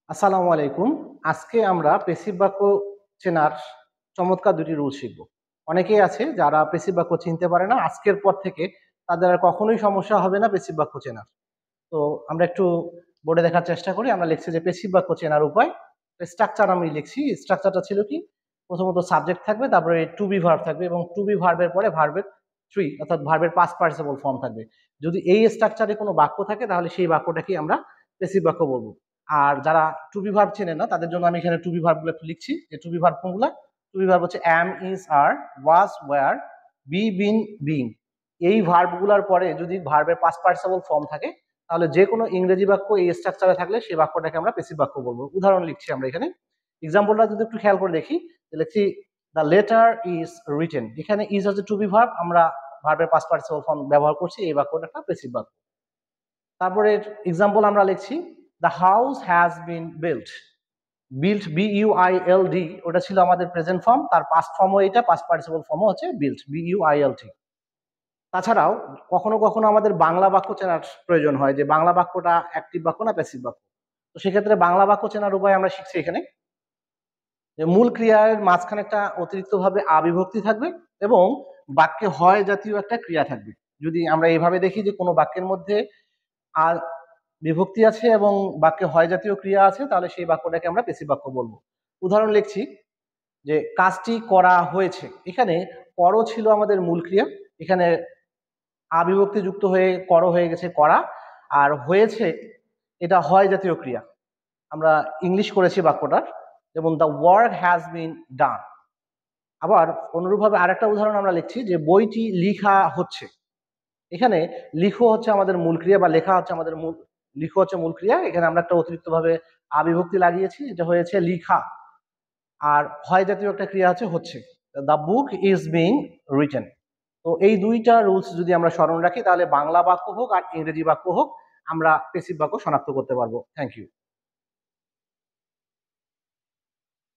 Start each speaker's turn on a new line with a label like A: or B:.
A: আসসালামু আলাইকুম। আজকে আমরা পেসিভ বাক্য চেনার চমৎকার দুটি রুল শিখব। অনেকেই আছে যারা পেসিভ বাক্য চিনতে পারে না। আজকের পর থেকে তাদের আর কখনোই সমস্যা হবে না পেসিভ বাক্য চেনার। তো আমরা একটু বোর্ডে দেখার চেষ্টা করি। আমরা লিখছি যে পেসিভ বাক্য চেনার উপায়। স্ট্রাকচার আমি লিখছি। স্ট্রাকচারটা ছিল কি? প্রথমত সাবজেক্ট থাকবে, তারপরে টু বি ভার্ব থাকবে এবং টু বি ভার্বের পরে ভার্বের থ্রি অর্থাৎ ভার্বের পাস্ট পার্টিসিপল ফর্ম থাকবে। যদি এই স্ট্রাকচারে কোনো বাক্য থাকে তাহলে সেই বাক্যটাকেই আমরা পেসিভ বাক্য বলবো। আর যারা টু বি ভার্ব চেনে না তাদের জন্য আমি এখানে টু বি ভার্বগুলো একটু লিখছি যে টু বি ভার্ব কোনগুলা। টু বি ভার্ব হচ্ছে am, is, are, was, were, be, been, being. এই ভার্বগুলোর পরে যদি ভার্বের পাস্ট পার্টিসিপল ফর্ম থাকে তাহলে যে কোনো ইংরেজি বাক্য এই স্ট্রাকচারে থাকলে সেই বাক্যটাকে আমরা পেসিভ বাক্য বলবো। উদাহরণ লিখছি আমরা এখানে। এক্সাম্পলটা যদি একটু খেয়াল করে দেখি, লিখছি দ্য লেটার ইজ রিটেন। এখানে ইজ হচ্ছে টু বি ভার্ব, আমরা ভার্বের পাস্ট পার্টিসিপল ফর্ম ব্যবহার করছি, এই বাক্যটা একটা পেসিভ বাক্য। তারপরে এক্সাম্পল আমরা লিখছি the house has been built. Built, B U I L D, ওটা ছিল আমাদের প্রেজেন্ট ফর্ম, তার পাস্ট ফর্মও এটা, পাস্ট পার্টিসিপল ফর্মও হচ্ছে বিল্ট, বিইউআইএলটি। তাছাড়াও কখনো কখনো আমাদের বাংলা বাক্য চেনার প্রয়োজন হয় যে বাংলা বাক্যটা অ্যাক্টিভ বাক্য না প্যাসিভ বাক্য। তো সেক্ষেত্রে বাংলা বাক্য চেনার উপায় আমরা শিখছি এখানে যে মূল ক্রিয়ার মাঝখানে একটা অতিরিক্তভাবে আবিভক্তি থাকবে এবং বাক্যে হয় জাতীয় একটা ক্রিয়া থাকবে। যদি আমরা এইভাবে দেখি যে কোনো বাক্যের মধ্যে আর বিভক্তি আছে এবং বাক্যে হয় জাতীয় ক্রিয়া আছে তাহলে সেই বাক্যটাকে আমরা পেসিভ বাক্য বলবো। উদাহরণ লিখছি যে কাজটি করা হয়েছে। এখানে করো ছিল আমাদের মূল ক্রিয়া, এখানে আবিভক্তি যুক্ত হয়ে কর হয়ে গেছে করা, আর হয়েছে এটা হয় জাতীয় ক্রিয়া। আমরা ইংলিশ করেছি বাক্যটার, যেমন দ্য ওয়ার্ক হ্যাজ বিন ডান। আবার অনুরূপভাবে আরেকটা উদাহরণ আমরা লিখছি যে বইটি লিখা হচ্ছে। এখানে লিখো হচ্ছে আমাদের মূল ক্রিয়া বা লেখা হচ্ছে আমাদের মূল, লিখো হচ্ছে মূল ক্রিয়া, এখানে আমরা একটা অতিরিক্তভাবে আবিভক্তি লাগিয়েছি, এটা হয়েছে লিখা। আর হয় জাতীয় একটা ক্রিয়া হচ্ছে the book is being written. তো এই দুইটা রুলস যদি আমরা স্মরণ রাখি তাহলে বাংলা বাক্য হোক আর ইংরেজি বাক্য হোক আমরা পেসিভ বাক্য শনাক্ত করতে পারবো। Thank you.